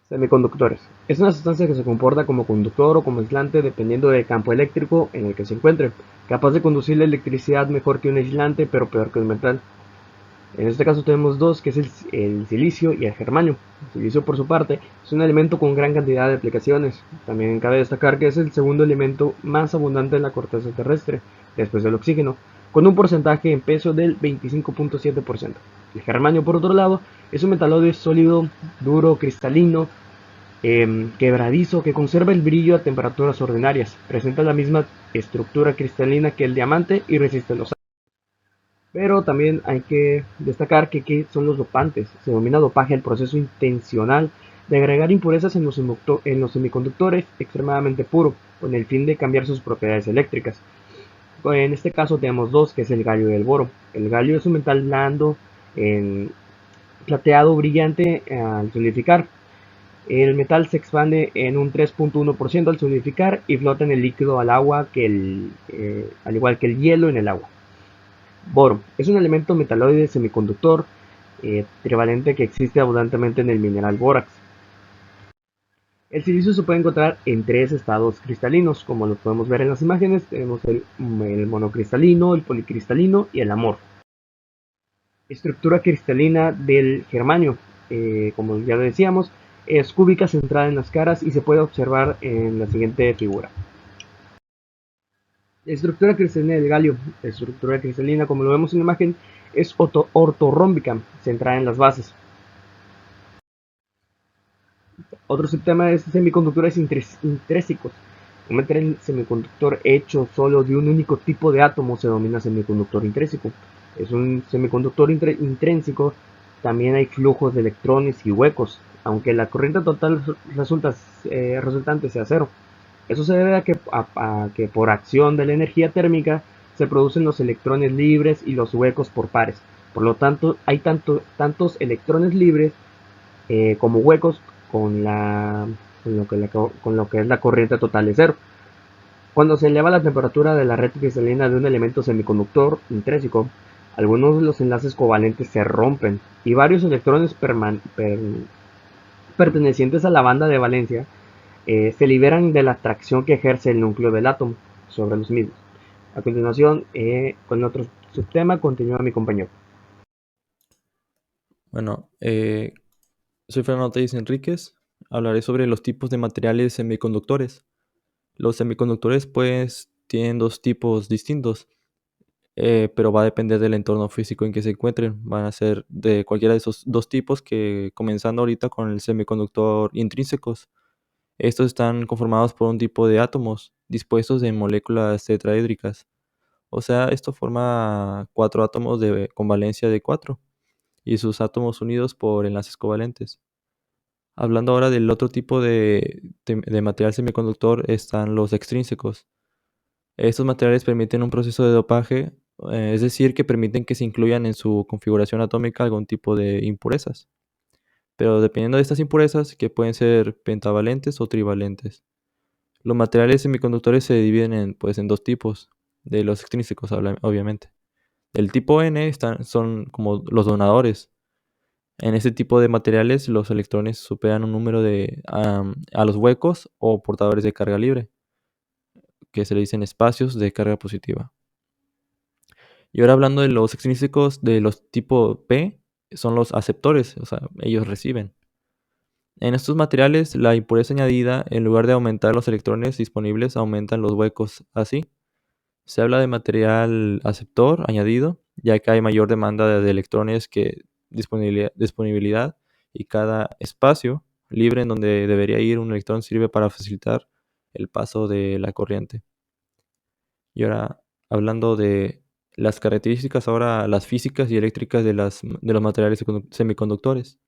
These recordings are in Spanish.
Semiconductores. Es una sustancia que se comporta como conductor o como aislante dependiendo del campo eléctrico en el que se encuentre, capaz de conducir la electricidad mejor que un aislante pero peor que un metal. En este caso tenemos dos, que es el silicio y el germanio. El silicio, por su parte, es un elemento con gran cantidad de aplicaciones. También cabe destacar que es el segundo elemento más abundante en la corteza terrestre, después del oxígeno, con un porcentaje en peso del 25.7%. El germanio, por otro lado, es un metaloide sólido, duro, cristalino, quebradizo, que conserva el brillo a temperaturas ordinarias. Presenta la misma estructura cristalina que el diamante y resiste los. Pero también hay que destacar que ¿qué son los dopantes? Se denomina dopaje el proceso intencional de agregar impurezas en los semiconductores extremadamente puro, con el fin de cambiar sus propiedades eléctricas. En este caso tenemos dos, que es el galio y el boro. El galio es un metal blando, en plateado brillante al solidificar. El metal se expande en un 3.1% al solidificar y flota en el líquido al agua, al igual que el hielo en el agua. Boro es un elemento metaloide semiconductor trivalente que existe abundantemente en el mineral bórax. El silicio se puede encontrar en tres estados cristalinos, como lo podemos ver en las imágenes. Tenemos el monocristalino, el policristalino y el amorfo. Estructura cristalina del germanio, como ya lo decíamos, es cúbica centrada en las caras y se puede observar en la siguiente figura. La estructura cristalina del galio, la estructura cristalina, como lo vemos en la imagen, es ortorrómbica, centrada en las bases. Otro subtema es semiconductores intrínseco. Un metal semiconductor hecho solo de un único tipo de átomo se denomina semiconductor intrínseco. Es un semiconductor intrínseco. También hay flujos de electrones y huecos, aunque la corriente total resultante sea cero. Eso se debe a que por acción de la energía térmica se producen los electrones libres y los huecos por pares. Por lo tanto, hay tantos electrones libres como huecos con, con lo que es la corriente total de cero. Cuando se eleva la temperatura de la red cristalina de un elemento semiconductor intrínseco, algunos de los enlaces covalentes se rompen y varios electrones pertenecientes a la banda de valencia se liberan de la atracción que ejerce el núcleo del átomo sobre los mismos. A continuación, con otro subtema, continúa mi compañero. Bueno, soy Fernando Telles Enríquez. Hablaré sobre los tipos de materiales semiconductores. Los semiconductores, pues, tienen dos tipos distintos, pero va a depender del entorno físico en que se encuentren. Van a ser de cualquiera de esos dos tipos que, comenzando ahorita con el semiconductor intrínsecos. Estos están conformados por un tipo de átomos dispuestos en moléculas tetraédricas. O sea, esto forma cuatro átomos con valencia de 4 y sus átomos unidos por enlaces covalentes. Hablando ahora del otro tipo de material semiconductor, están los extrínsecos. Estos materiales permiten un proceso de dopaje, es decir, que permiten que se incluyan en su configuración atómica algún tipo de impurezas. Pero dependiendo de estas impurezas, que pueden ser pentavalentes o trivalentes. Los materiales semiconductores se dividen en dos tipos, de los extrínsecos, obviamente. El tipo N son como los donadores. En este tipo de materiales, los electrones superan un número a los huecos o portadores de carga libre, que se le dicen espacios de carga positiva. Y ahora hablando de los extrínsecos de los tipo P, son los aceptores, o sea, ellos reciben. En estos materiales, la impureza añadida, en lugar de aumentar los electrones disponibles, aumentan los huecos. Así, se habla de material aceptor añadido, ya que hay mayor demanda de electrones que disponibilidad, y cada espacio libre en donde debería ir un electrón sirve para facilitar el paso de la corriente. Y ahora, hablando de las características, ahora las físicas y eléctricas de los materiales semiconductores.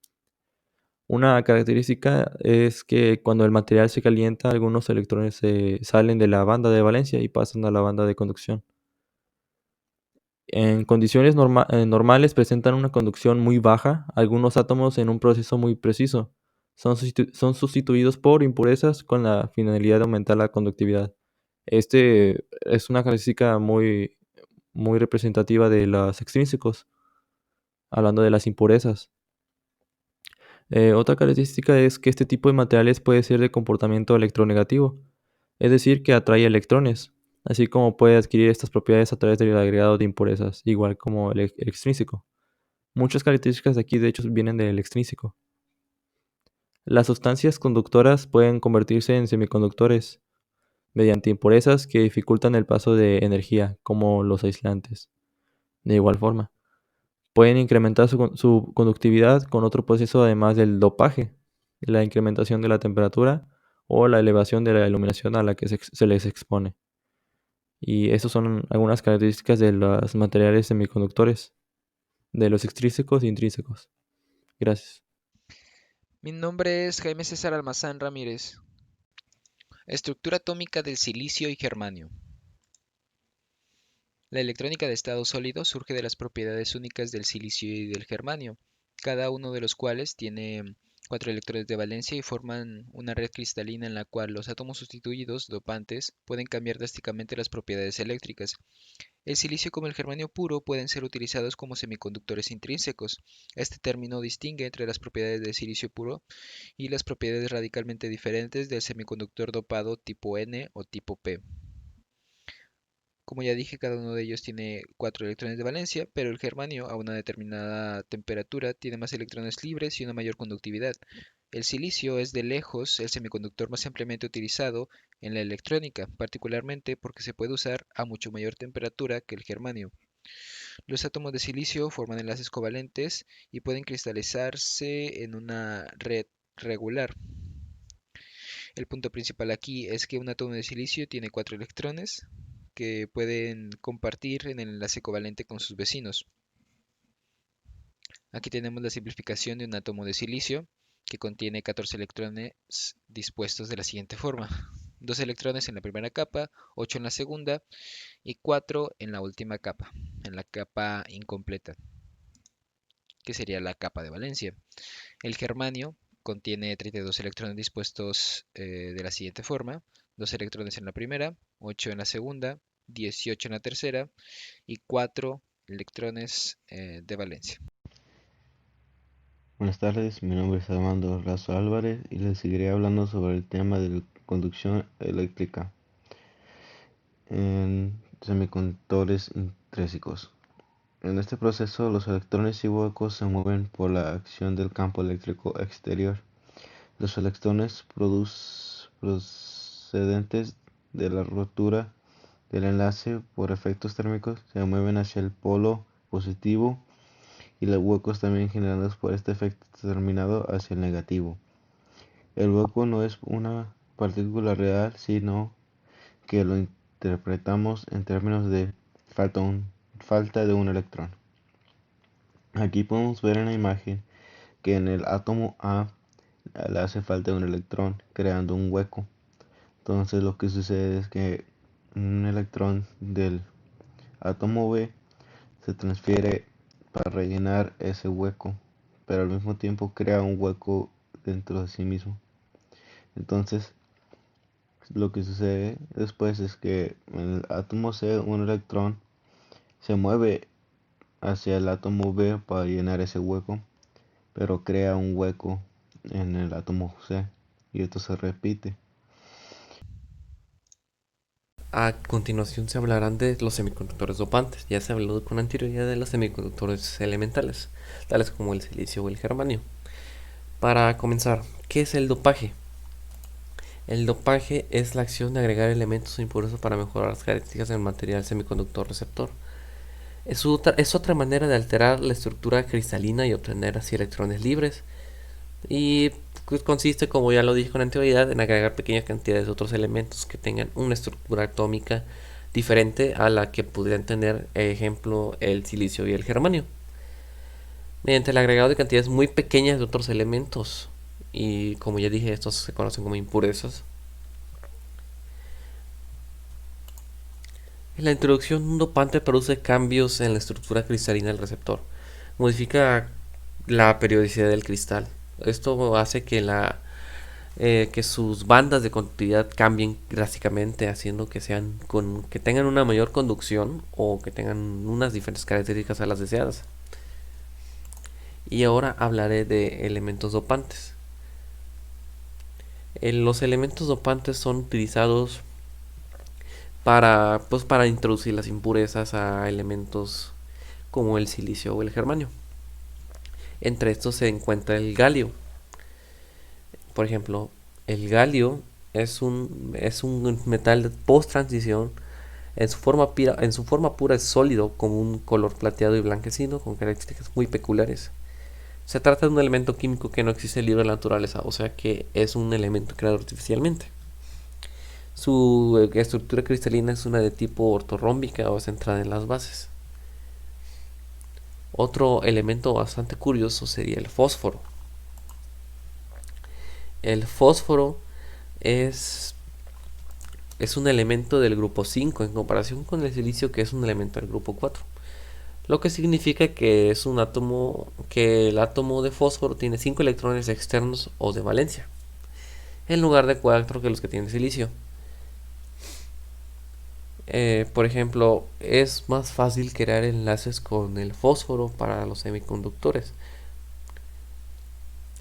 Una característica es que cuando el material se calienta, algunos electrones se salen de la banda de valencia y pasan a la banda de conducción. En condiciones normales presentan una conducción muy baja, algunos átomos en un proceso muy preciso. Son sustituidos por impurezas con la finalidad de aumentar la conductividad. Este es una característica muy representativa de los extrínsecos, hablando de las impurezas. Otra característica es que este tipo de materiales puede ser de comportamiento electronegativo, es decir, que atrae electrones, así como puede adquirir estas propiedades a través del agregado de impurezas, igual como el extrínseco. Muchas características de aquí, de hecho, vienen del extrínseco. Las sustancias conductoras pueden convertirse en semiconductores mediante impurezas que dificultan el paso de energía, como los aislantes. De igual forma, pueden incrementar su conductividad con otro proceso además del dopaje, la incrementación de la temperatura o la elevación de la iluminación a la que se les expone. Y estas son algunas características de los materiales semiconductores, de los extrínsecos e intrínsecos. Gracias. Mi nombre es Jaime César Almazán Ramírez. Estructura atómica del silicio y germanio. La electrónica de estado sólido surge de las propiedades únicas del silicio y del germanio, cada uno de los cuales tiene 4 electrones de valencia y forman una red cristalina en la cual los átomos sustituidos, dopantes, pueden cambiar drásticamente las propiedades eléctricas. El silicio como el germanio puro pueden ser utilizados como semiconductores intrínsecos. Este término distingue entre las propiedades del silicio puro y las propiedades radicalmente diferentes del semiconductor dopado tipo N o tipo P. Como ya dije, cada uno de ellos tiene 4 electrones de valencia, pero el germanio a una determinada temperatura tiene más electrones libres y una mayor conductividad. El silicio es de lejos el semiconductor más ampliamente utilizado en la electrónica, particularmente porque se puede usar a mucho mayor temperatura que el germanio. Los átomos de silicio forman enlaces covalentes y pueden cristalizarse en una red regular. El punto principal aquí es que un átomo de silicio tiene 4 electrones que pueden compartir en el enlace covalente con sus vecinos. Aquí tenemos la simplificación de un átomo de silicio que contiene 14 electrones dispuestos de la siguiente forma. 2 electrones en la primera capa, 8 en la segunda y 4 en la última capa, en la capa incompleta, que sería la capa de valencia. El germanio contiene 32 electrones dispuestos de la siguiente forma: 2 electrones en la primera, 8 en la segunda, 18 en la tercera y 4 electrones de valencia. Buenas tardes, mi nombre es Armando Razo Álvarez y les seguiré hablando sobre el tema de la conducción eléctrica en semiconductores intrínsecos. En este proceso, los electrones y huecos se mueven por la acción del campo eléctrico exterior. Los electrones procedentes de la rotura del enlace por efectos térmicos se mueven hacia el polo positivo y los huecos también generados por este efecto determinado hacia el negativo. El hueco no es una partícula real, sino que lo interpretamos en términos de falta de un electrón. Aquí podemos ver en la imagen que en el átomo A le hace falta un electrón, creando un hueco. Entonces lo que sucede es que un electrón del átomo B se transfiere para rellenar ese hueco, pero al mismo tiempo crea un hueco dentro de sí mismo. Entonces, lo que sucede después es que en el átomo C un electrón se mueve hacia el átomo B para llenar ese hueco, pero crea un hueco en el átomo C y esto se repite. A continuación se hablarán de los semiconductores dopantes. Ya se habló con anterioridad de los semiconductores elementales, tales como el silicio o el germanio. Para comenzar, ¿qué es el dopaje? El dopaje es la acción de agregar elementos o impurezas para mejorar las características del material semiconductor receptor. Es otra manera de alterar la estructura cristalina y obtener así electrones libres. Y pues consiste, como ya lo dije con anterioridad, en agregar pequeñas cantidades de otros elementos que tengan una estructura atómica diferente a la que podrían tener, ejemplo, el silicio y el germanio, mediante el agregado de cantidades muy pequeñas de otros elementos. Y como ya dije, estos se conocen como impurezas. La introducción de un dopante produce cambios en la estructura cristalina del receptor. Modifica la periodicidad del cristal. Esto hace que sus bandas de conductividad cambien drásticamente, haciendo que tengan una mayor conducción o que tengan unas diferentes características a las deseadas. Y ahora hablaré de elementos dopantes. Los elementos dopantes son utilizados para introducir las impurezas a elementos como el silicio o el germanio. Entre estos se encuentra el galio. Por ejemplo, el galio es un metal post-transición. En su forma pura es sólido, con un color plateado y blanquecino, con características muy peculiares. Se trata de un elemento químico que no existe libre en la naturaleza, o sea que es un elemento creado artificialmente. Su estructura cristalina es una de tipo ortorrómbica o centrada en las bases. Otro elemento bastante curioso sería el fósforo. El fósforo es, es un elemento del grupo 5 en comparación con el silicio, que es un elemento del grupo 4. Lo que significa que que el átomo de fósforo tiene 5 electrones externos o de valencia, en lugar de 4 que los que tiene silicio. Por ejemplo, es más fácil crear enlaces con el fósforo para los semiconductores.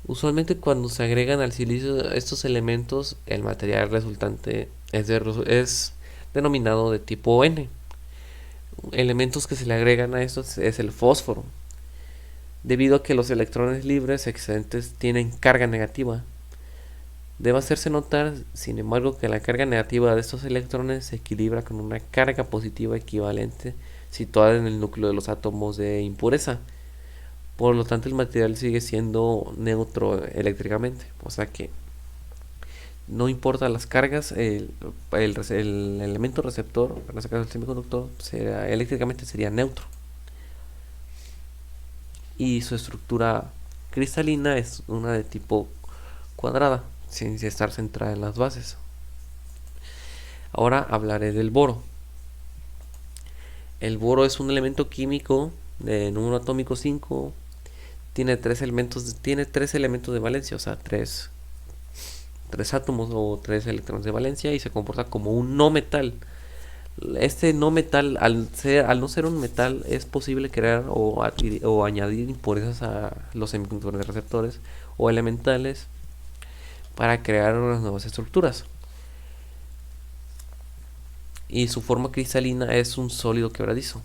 Usualmente cuando se agregan al silicio estos elementos, el material resultante es denominado de tipo N. Elementos que se le agregan a estos es el fósforo, debido a que los electrones libres excedentes tienen carga negativa. Debe hacerse notar, sin embargo, que la carga negativa de estos electrones se equilibra con una carga positiva equivalente situada en el núcleo de los átomos de impureza. Por lo tanto, el material sigue siendo neutro eléctricamente. O sea que no importa las cargas, el elemento receptor, en este caso el semiconductor, eléctricamente sería neutro. Y su estructura cristalina es una de tipo cuadrada, sin estar centrada en las bases. Ahora hablaré del boro. El boro es un elemento químico de número atómico 5. Tiene tres elementos de valencia, o sea, tres átomos o 3 electrones de valencia, y se comporta como un no metal. Este no metal, al no ser un metal, es posible crear o añadir impurezas a los semiconductores receptores o elementales para crear unas nuevas estructuras. Y su forma cristalina es un sólido quebradizo.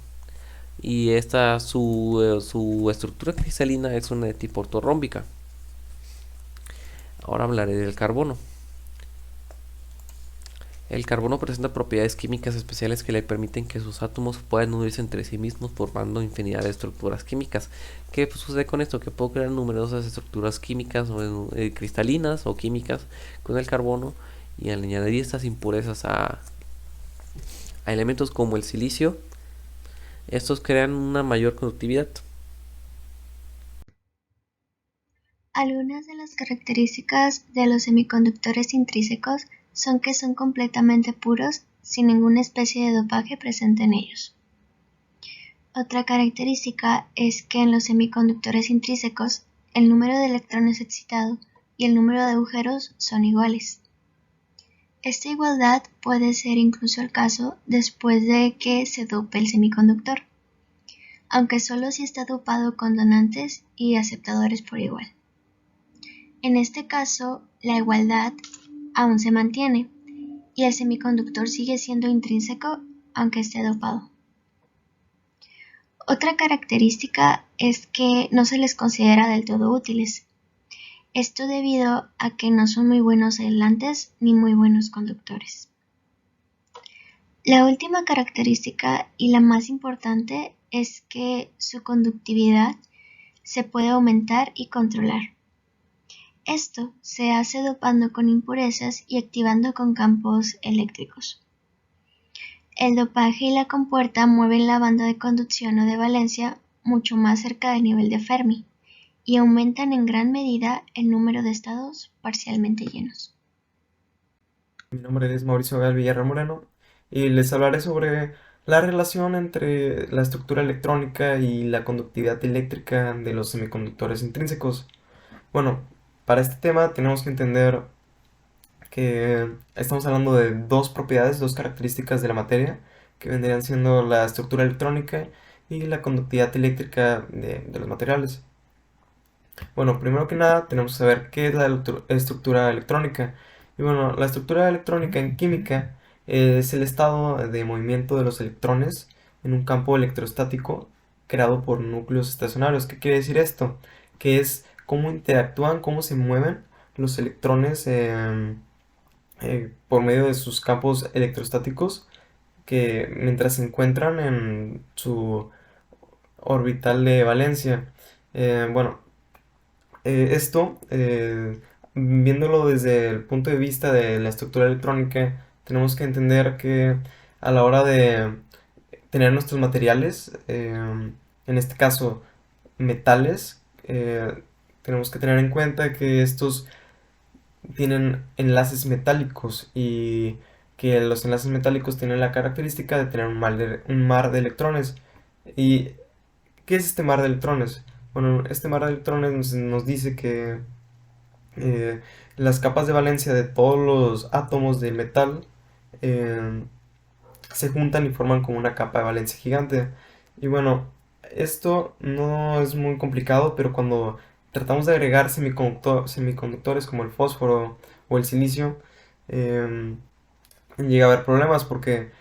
Y su estructura cristalina es una de tipo ortorrómbica. Ahora hablaré del carbono. El carbono presenta propiedades químicas especiales que le permiten que sus átomos puedan unirse entre sí mismos formando infinidad de estructuras químicas. ¿Qué sucede con esto? Que puedo crear numerosas estructuras químicas cristalinas o químicas con el carbono, y al añadir estas impurezas a elementos como el silicio, estos crean una mayor conductividad. Algunas de las características de los semiconductores intrínsecos son que son completamente puros, sin ninguna especie de dopaje presente en ellos. Otra característica es que en los semiconductores intrínsecos el número de electrones excitados y el número de agujeros son iguales. Esta igualdad puede ser incluso el caso después de que se dope el semiconductor, aunque solo si está dopado con donantes y aceptadores por igual. En este caso, la igualdad aún se mantiene y el semiconductor sigue siendo intrínseco aunque esté dopado. Otra característica es que no se les considera del todo útiles. Esto debido a que no son muy buenos aislantes ni muy buenos conductores. La última característica y la más importante es que su conductividad se puede aumentar y controlar. Esto se hace dopando con impurezas y activando con campos eléctricos. El dopaje y la compuerta mueven la banda de conducción o de valencia mucho más cerca del nivel de Fermi y aumentan en gran medida el número de estados parcialmente llenos. Mi nombre es Mauricio Gal Villarra Moreno y les hablaré sobre la relación entre la estructura electrónica y la conductividad eléctrica de los semiconductores intrínsecos. Bueno, para este tema tenemos que entender que estamos hablando de dos propiedades, dos características de la materia, que vendrían siendo la estructura electrónica y la conductividad eléctrica de los materiales. Bueno, primero que nada tenemos que saber qué es la estructura electrónica. Y bueno, la estructura electrónica en química es el estado de movimiento de los electrones en un campo electrostático creado por núcleos estacionarios. ¿Qué quiere decir esto? Que es cómo interactúan, cómo se mueven los electrones por medio de sus campos electrostáticos que mientras se encuentran en su orbital de valencia. Bueno, esto, viéndolo desde el punto de vista de la estructura electrónica, tenemos que entender que a la hora de tener nuestros materiales, en este caso metales, tenemos que tener en cuenta que estos tienen enlaces metálicos y que los enlaces metálicos tienen la característica de tener un mar de electrones. ¿Y qué es este mar de electrones? Bueno, este mar de electrones nos dice que eh, las capas de valencia de todos los átomos de metal eh, se juntan y forman como una capa de valencia gigante. Y bueno, esto no es muy complicado, pero cuando tratamos de agregar semiconductores como el fósforo o el silicio, em, llega a haber problemas porque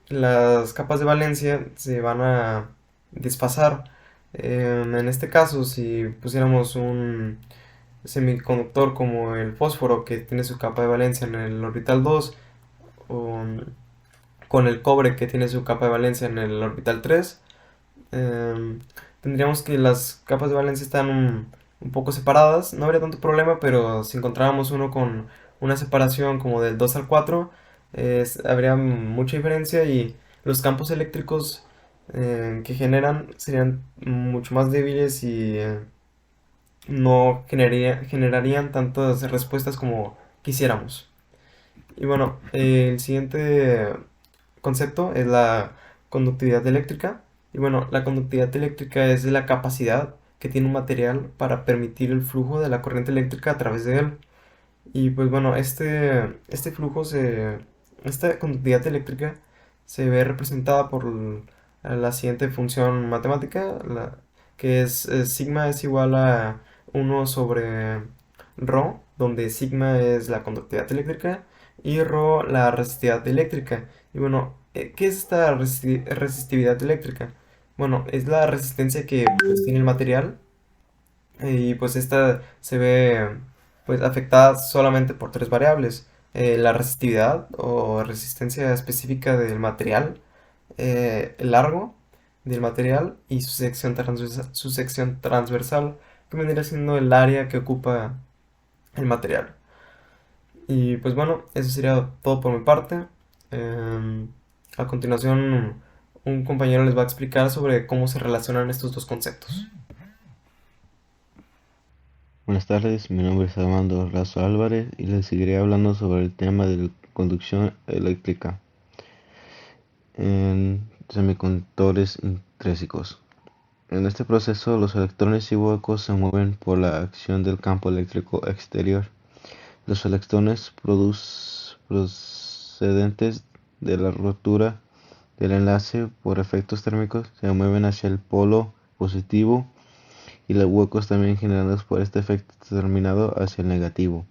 las capas de valencia se van a desfasar. En este caso, si pusiéramos un semiconductor como el fósforo que tiene su capa de valencia en el orbital 2 o con el cobre que tiene su capa de valencia en el orbital 3, tendríamos que las capas de valencia están un poco separadas, no habría tanto problema, pero si encontrábamos uno con una separación como del 2 al 4, habría mucha diferencia y los campos eléctricos que generan serían mucho más débiles y no generarían tantas respuestas como quisiéramos. Y bueno, el siguiente concepto es la conductividad eléctrica. Y bueno, la conductividad eléctrica es la capacidad que tiene un material para permitir el flujo de la corriente eléctrica a través de él. Y pues bueno, esta conductividad eléctrica se ve representada por la siguiente función matemática, que es sigma es igual a 1/ρ, donde sigma es la conductividad eléctrica y ρ la resistividad eléctrica. Y bueno, ¿qué es esta resistividad eléctrica? Bueno, es la resistencia que pues, tiene el material y pues esta se ve pues afectada solamente por tres variables: la resistividad o resistencia específica del material, el largo del material y su sección transversal, que vendría siendo el área que ocupa el material. Y pues bueno, eso sería todo por mi parte. A continuación, un compañero les va a explicar sobre cómo se relacionan estos dos conceptos. Buenas tardes, mi nombre es Armando Razo Álvarez y les seguiré hablando sobre el tema de la conducción eléctrica en semiconductores intrínsecos. En este proceso, los electrones y huecos se mueven por la acción del campo eléctrico exterior. Los electrones procedentes de la rotura del enlace por efectos térmicos se mueven hacia el polo positivo y los huecos también generados por este efecto determinado hacia el negativo.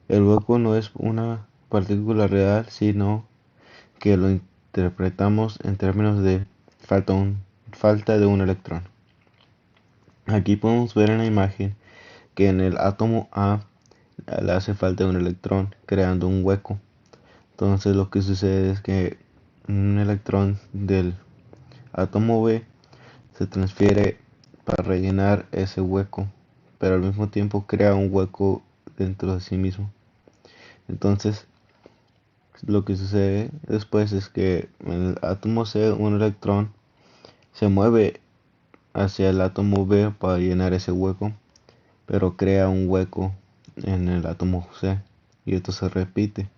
El hueco no es una partícula real, sino que lo interpretamos en términos de falta de un electrón. Aquí podemos ver en la imagen que en el átomo A le hace falta un electrón, creando un hueco. Entonces lo que sucede es que un electrón del átomo B se transfiere para rellenar ese hueco, pero al mismo tiempo crea un hueco dentro de sí mismo. Entonces lo que sucede después es que en el átomo C un electrón se mueve hacia el átomo B para llenar ese hueco, pero crea un hueco en el átomo C y esto se repite.